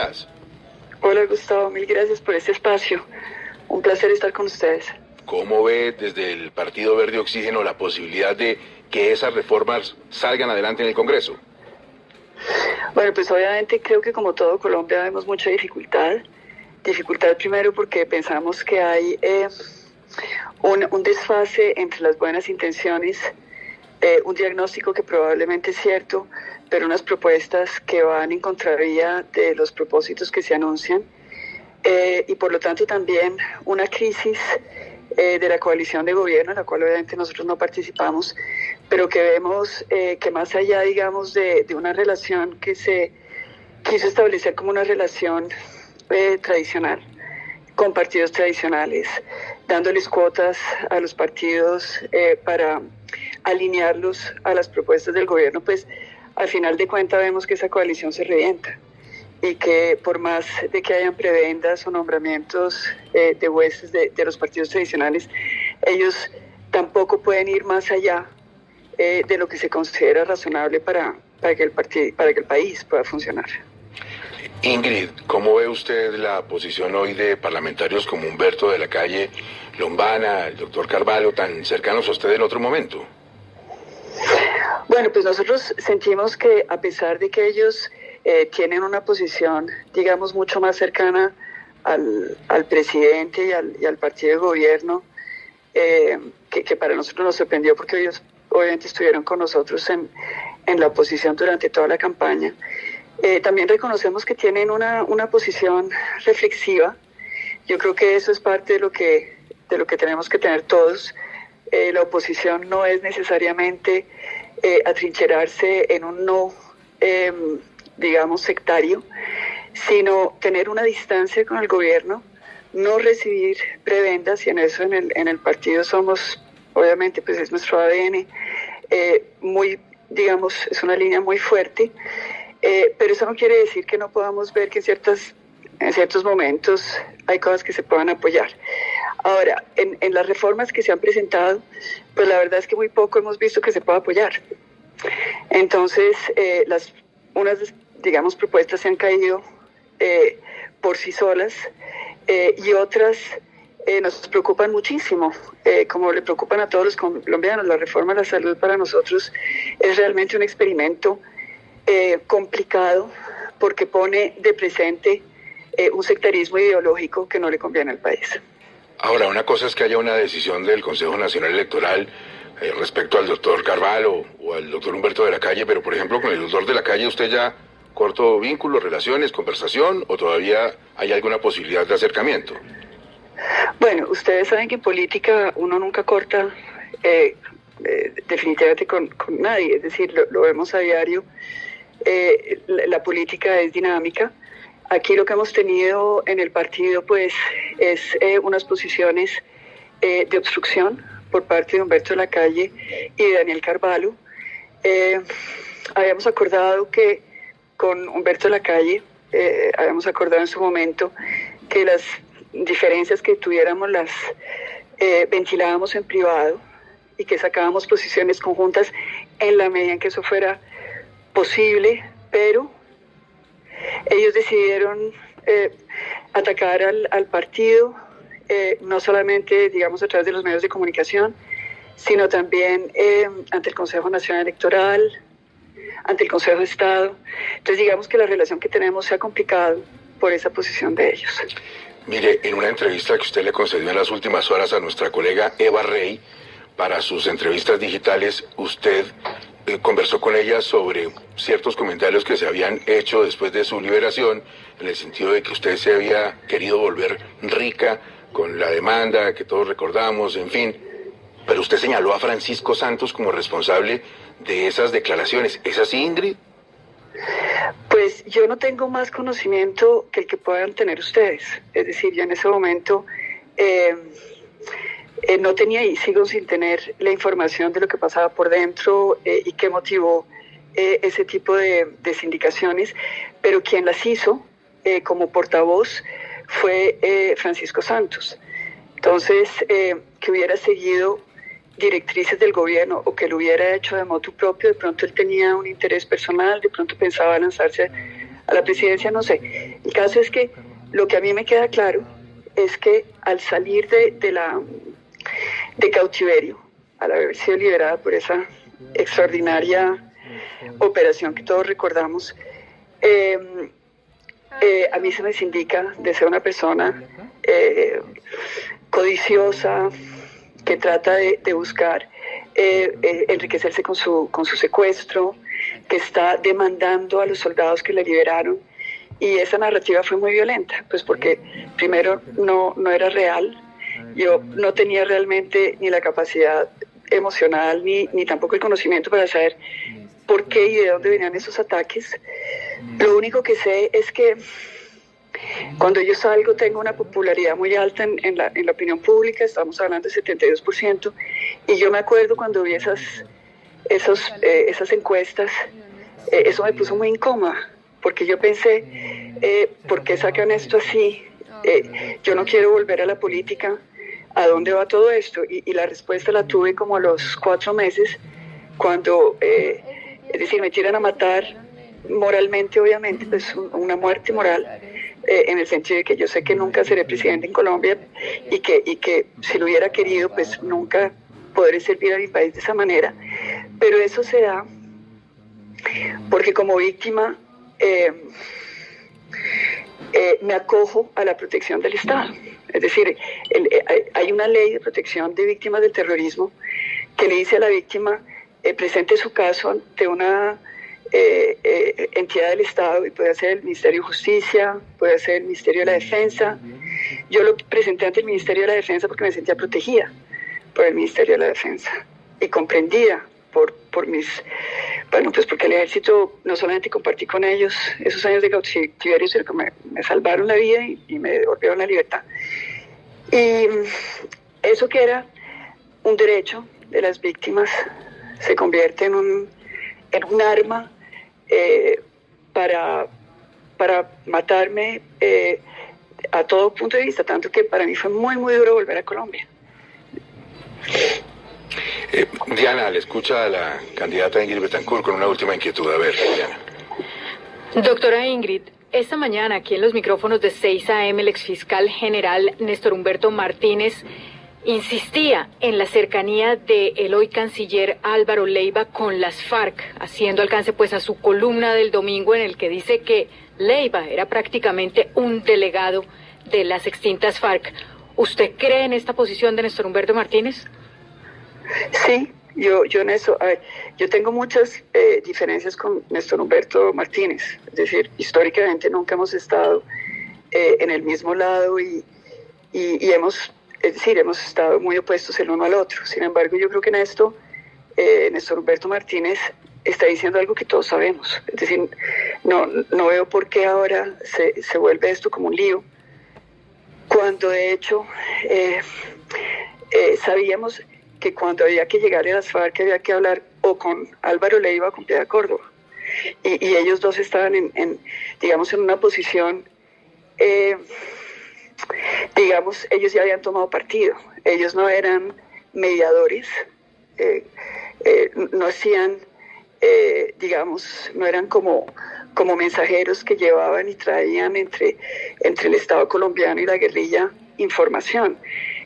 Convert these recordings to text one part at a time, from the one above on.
estás? Hola Gustavo, mil gracias por este espacio. Un placer estar con ustedes. ¿Cómo ve desde el Partido Verde Oxígeno la posibilidad de que esas reformas salgan adelante en el Congreso? Bueno, pues obviamente creo que como todo Colombia vemos mucha dificultad. Dificultad primero porque pensamos que hay un desfase entre las buenas intenciones, un diagnóstico que probablemente es cierto, pero unas propuestas que van en contravía de los propósitos que se anuncian, y por lo tanto también una crisis de la coalición de gobierno, en la cual obviamente nosotros no participamos, pero que vemos que más allá, digamos, de una relación que se quiso establecer como una relación tradicional, con partidos tradicionales, dándoles cuotas a los partidos para alinearlos a las propuestas del gobierno, pues al final de cuentas vemos que esa coalición se revienta y que por más de que hayan prebendas o nombramientos de jueces de los partidos tradicionales, ellos tampoco pueden ir más allá de lo que se considera razonable para que el país pueda funcionar. Ingrid, ¿cómo ve usted la posición hoy de parlamentarios como Humberto de la Calle, Lombana, el doctor Carvalho, tan cercanos a usted en otro momento? Bueno, pues nosotros sentimos que a pesar de que ellos tienen una posición, digamos, mucho más cercana al presidente y al partido de gobierno, que para nosotros nos sorprendió porque ellos obviamente estuvieron con nosotros en la oposición durante toda la campaña. También reconocemos que tienen una posición reflexiva. Yo creo que eso es parte de lo que tenemos que tener todos. La oposición no es necesariamente atrincherarse en un no, digamos, sectario, sino tener una distancia con el gobierno, no recibir prebendas, y en eso en el partido somos, obviamente, pues es nuestro ADN, muy, digamos, es una línea muy fuerte, pero eso no quiere decir que no podamos ver que en ciertos momentos hay cosas que se puedan apoyar. Ahora, en las reformas que se han presentado, pues la verdad es que muy poco hemos visto que se pueda apoyar. Entonces, unas, digamos, propuestas se han caído por sí solas, y otras nos preocupan muchísimo, como le preocupan a todos los colombianos. La reforma a la salud para nosotros es realmente un experimento complicado porque pone de presente un sectarismo ideológico que no le conviene al país. Ahora, una cosa es que haya una decisión del Consejo Nacional Electoral respecto al doctor Carvalho o al doctor Humberto de la Calle, pero por ejemplo con el doctor de la Calle, ¿usted ya cortó vínculos, relaciones, conversación, o todavía hay alguna posibilidad de acercamiento? Bueno, ustedes saben que en política uno nunca corta definitivamente con nadie, es decir, lo vemos a diario. La política es dinámica. Aquí lo que hemos tenido en el partido pues es unas posiciones de obstrucción por parte de Humberto de la Calle y de Daniel Carvalho. Habíamos acordado que con Humberto de la Calle, habíamos acordado en su momento que las diferencias que tuviéramos las ventilábamos en privado y que sacábamos posiciones conjuntas en la medida en que eso fuera posible, pero ellos decidieron atacar al partido, no solamente, digamos, a través de los medios de comunicación, sino también ante el Consejo Nacional Electoral, ante el Consejo de Estado. Entonces, digamos que la relación que tenemos se ha complicado por esa posición de ellos. Mire, en una entrevista que usted le concedió en las últimas horas a nuestra colega Eva Rey, para sus entrevistas digitales, usted conversó con ella sobre ciertos comentarios que se habían hecho después de su liberación, en el sentido de que usted se había querido volver rica con la demanda que todos recordamos, en fin. Pero usted señaló a Francisco Santos como responsable de esas declaraciones. ¿Es así, Ingrid? Pues yo no tengo más conocimiento que el que puedan tener ustedes. Es decir, yo en ese momento no tenía y sigo sin tener la información de lo que pasaba por dentro y qué motivó ese tipo de sindicaciones, pero quien las hizo como portavoz fue Francisco Santos. Entonces, que hubiera seguido directrices del gobierno o que lo hubiera hecho de motu propio, de pronto él tenía un interés personal, de pronto pensaba lanzarse a la presidencia, no sé. El caso es que lo que a mí me queda claro es que al salir de cautiverio, al haber sido liberada por esa extraordinaria operación que todos recordamos, a mí se me indica de ser una persona codiciosa, que trata de buscar enriquecerse con su secuestro, que está demandando a los soldados que le liberaron. Y esa narrativa fue muy violenta, pues porque primero no era real. Yo no tenía realmente ni la capacidad emocional ni tampoco el conocimiento para saber por qué y de dónde venían esos ataques. Lo único que sé es que cuando yo salgo tengo una popularidad muy alta en la opinión pública, estamos hablando de 72%, y yo me acuerdo cuando vi esas encuestas, eso me puso muy incómoda, porque yo pensé, ¿por qué sacan esto así? Yo no quiero volver a la política, ¿a dónde va todo esto? Y la respuesta la tuve como a los 4 meses, cuando, es decir, me tiran a matar moralmente, obviamente, pues una muerte moral, en el sentido de que yo sé que nunca seré presidente en Colombia y que si lo hubiera querido, pues nunca podré servir a mi país de esa manera. Pero eso se da porque como víctima me acojo a la protección del Estado. Es decir, hay una ley de protección de víctimas del terrorismo que le dice a la víctima, presente su caso ante una entidad del Estado, y puede ser el Ministerio de Justicia, puede ser el Ministerio de la Defensa. Yo lo presenté ante el Ministerio de la Defensa porque me sentía protegida por el Ministerio de la Defensa y comprendida por mis... Bueno, pues porque el ejército, no solamente compartí con ellos esos años de cautiverio, sino que me salvaron la vida y me devolvieron la libertad. Y eso que era un derecho de las víctimas se convierte en un arma para matarme a todo punto de vista, tanto que para mí fue muy, muy duro volver a Colombia. Diana, le escucha a la candidata Ingrid Betancourt con una última inquietud. A ver, Diana. Doctora Ingrid, esta mañana aquí en los micrófonos de 6 AM el exfiscal general Néstor Humberto Martínez insistía en la cercanía del hoy canciller Álvaro Leiva con las FARC, haciendo alcance pues a su columna del domingo en el que dice que Leiva era prácticamente un delegado de las extintas FARC. ¿Usted cree en esta posición de Néstor Humberto Martínez? Sí, yo en eso, a ver, yo tengo muchas diferencias con Néstor Humberto Martínez, es decir, históricamente nunca hemos estado en el mismo lado y hemos estado muy opuestos el uno al otro. Sin embargo, yo creo que en esto Néstor Humberto Martínez está diciendo algo que todos sabemos, es decir, no veo por qué ahora se vuelve esto como un lío, cuando de hecho sabíamos que cuando había que llegar a las FARC había que hablar o con Álvaro Leiva o con Piedad Córdoba. Y ellos dos estaban en una posición, ellos ya habían tomado partido. Ellos no eran mediadores, no hacían, no eran como mensajeros que llevaban y traían entre el Estado colombiano y la guerrilla información.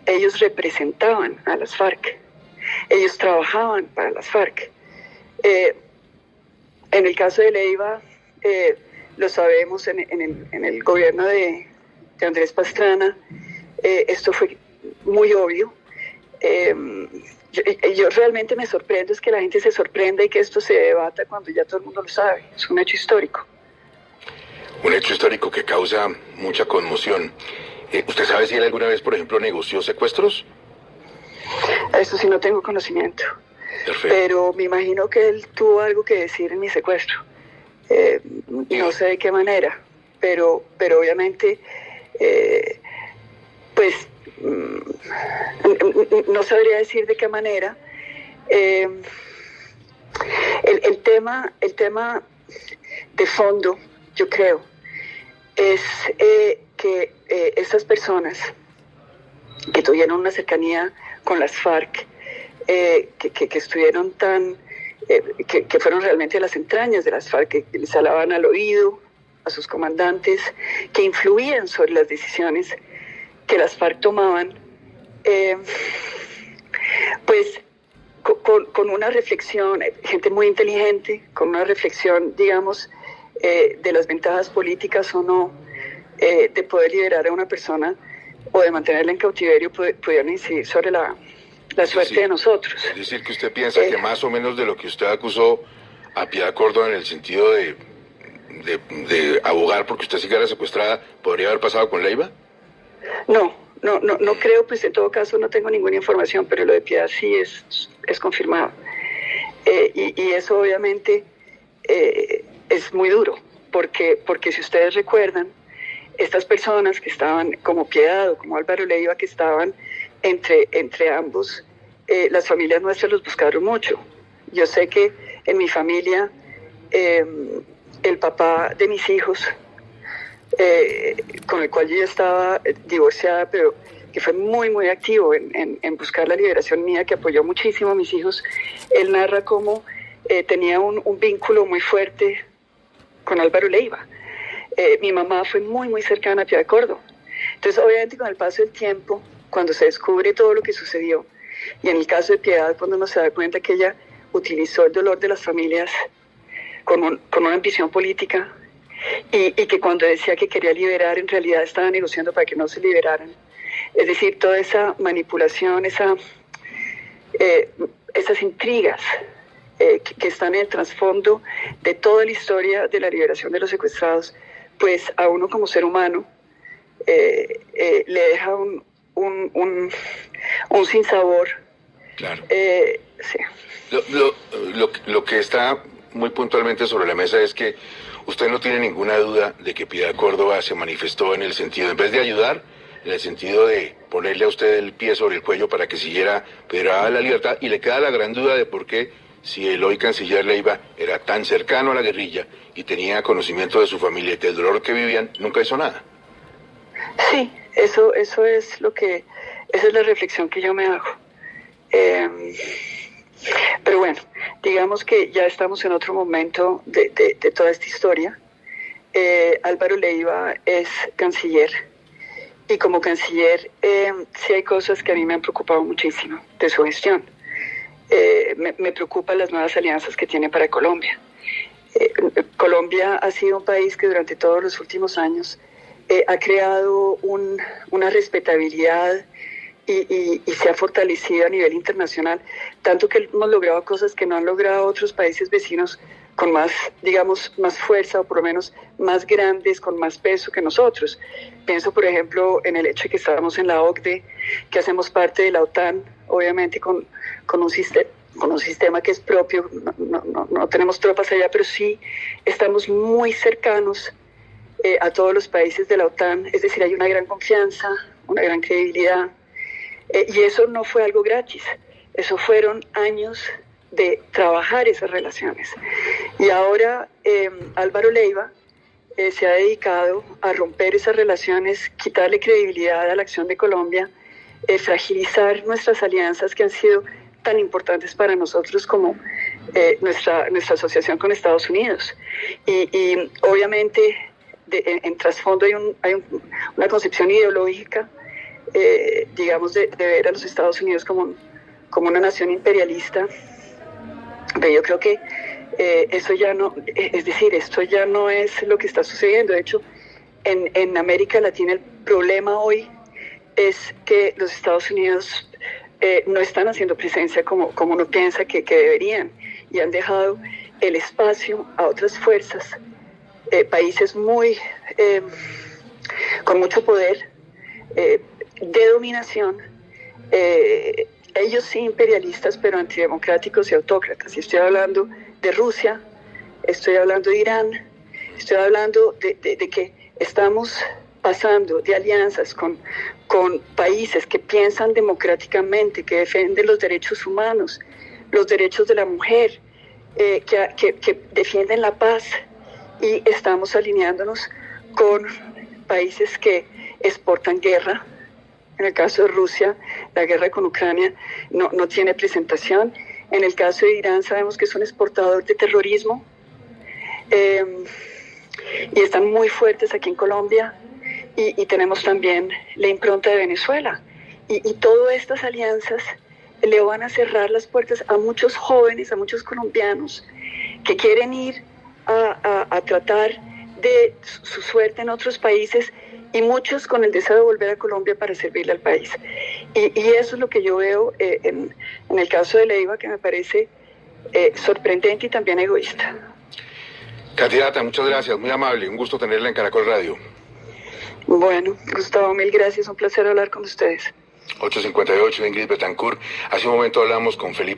Ellos representaban a las FARC. Ellos trabajaban para las FARC. En el caso de Leiva, lo sabemos en el gobierno de Andrés Pastrana, esto fue muy obvio. Yo realmente me sorprendo, es que la gente se sorprenda y que esto se debata cuando ya todo el mundo lo sabe. Es un hecho histórico. Un hecho histórico que causa mucha conmoción. ¿Usted sabe si él alguna vez, por ejemplo, negoció secuestros? Esto sí no tengo conocimiento. Perfecto. Pero me imagino que él tuvo algo que decir en mi secuestro. No sé de qué manera, pero obviamente, no sabría decir de qué manera. El tema de fondo, yo creo, es que estas personas que tuvieron una cercanía con las FARC, que estuvieron que fueron realmente las entrañas de las FARC, que les hablaban al oído, a sus comandantes, que influían sobre las decisiones que las FARC tomaban, pues con una reflexión, gente muy inteligente, con una reflexión, digamos, de las ventajas políticas o no, de poder liberar a una persona o de mantenerla en cautiverio, pudieron incidir sobre la suerte de nosotros. Es decir, que usted piensa que más o menos de lo que usted acusó a Piedad Córdoba en el sentido de abogar porque usted siguiera secuestrada, ¿podría haber pasado con Leiva? No creo, pues en todo caso no tengo ninguna información, pero lo de Piedad sí es confirmado. Y eso obviamente es muy duro, porque si ustedes recuerdan, estas personas que estaban como Piedad o como Álvaro Leiva, que estaban entre ambos, las familias nuestras los buscaron mucho. Yo sé que en mi familia, el papá de mis hijos, con el cual yo ya estaba divorciada, pero que fue muy, muy activo en buscar la liberación mía, que apoyó muchísimo a mis hijos, él narra cómo tenía un vínculo muy fuerte con Álvaro Leiva. Mi mamá fue muy, muy cercana a Piedad Córdoba. Entonces, obviamente, con el paso del tiempo, cuando se descubre todo lo que sucedió, y en el caso de Piedad, cuando uno se da cuenta que ella utilizó el dolor de las familias con una ambición política, y que cuando decía que quería liberar, en realidad estaba negociando para que no se liberaran. Es decir, toda esa manipulación, esas intrigas que están en el trasfondo de toda la historia de la liberación de los secuestrados, pues a uno como ser humano le deja un sinsabor. Claro. Sí. Lo que está muy puntualmente sobre la mesa es que usted no tiene ninguna duda de que Piedad Córdoba se manifestó en el sentido, en vez de ayudar, en el sentido de ponerle a usted el pie sobre el cuello para que siguiera federada la libertad, y le queda la gran duda de por qué, si el hoy canciller Leiva era tan cercano a la guerrilla y tenía conocimiento de su familia y del dolor que vivían, nunca hizo nada. Sí, eso es esa es la reflexión que yo me hago. Pero bueno, digamos que ya estamos en otro momento de toda esta historia. Álvaro Leiva es canciller, y como canciller sí hay cosas que a mí me han preocupado muchísimo de su gestión. Me preocupan las nuevas alianzas que tiene para Colombia. Colombia ha sido un país que durante todos los últimos años ha creado una respetabilidad y se ha fortalecido a nivel internacional, tanto que hemos logrado cosas que no han logrado otros países vecinos con más, digamos, más fuerza, o por lo menos más grandes, con más peso que nosotros. Pienso, por ejemplo, en el hecho de que estamos en la OCDE, que hacemos parte de la OTAN, obviamente con un sistema que es propio, no tenemos tropas allá, pero sí estamos muy cercanos a todos los países de la OTAN, es decir, hay una gran confianza, una gran credibilidad, y eso no fue algo gratis, eso fueron años de trabajar esas relaciones. Y ahora Álvaro Leiva se ha dedicado a romper esas relaciones, quitarle credibilidad a la acción de Colombia, fragilizar nuestras alianzas que han sido tan importantes para nosotros como nuestra asociación con Estados Unidos. Y obviamente en trasfondo hay una concepción ideológica, digamos, de ver a los Estados Unidos como una nación imperialista. Pero yo creo que eso ya no, es decir, esto ya no es lo que está sucediendo. De hecho, en América Latina el problema hoy es que los Estados Unidos no están haciendo presencia como uno piensa que deberían, y han dejado el espacio a otras fuerzas, países con mucho poder, de dominación, ellos sí imperialistas, pero antidemocráticos y autócratas. Y estoy hablando de Rusia, estoy hablando de Irán, estoy hablando de que estamos pasando de alianzas con países que piensan democráticamente, que defienden los derechos humanos, los derechos de la mujer, que defienden la paz, y estamos alineándonos con países que exportan guerra. En el caso de Rusia, la guerra con Ucrania no tiene presentación. En el caso de Irán, sabemos que es un exportador de terrorismo. y están muy fuertes aquí en Colombia, y tenemos también la impronta de Venezuela. Y todas estas alianzas le van a cerrar las puertas a muchos jóvenes, a muchos colombianos que quieren ir a tratar de su suerte en otros países, y muchos con el deseo de volver a Colombia para servirle al país. Y eso es lo que yo veo en el caso de Leiva, que me parece sorprendente y también egoísta. Candidata, muchas gracias, muy amable, un gusto tenerla en Caracol Radio. Bueno, Gustavo, mil gracias, un placer hablar con ustedes. 8:58, Ingrid Betancourt. Hace un momento hablamos con Felipe.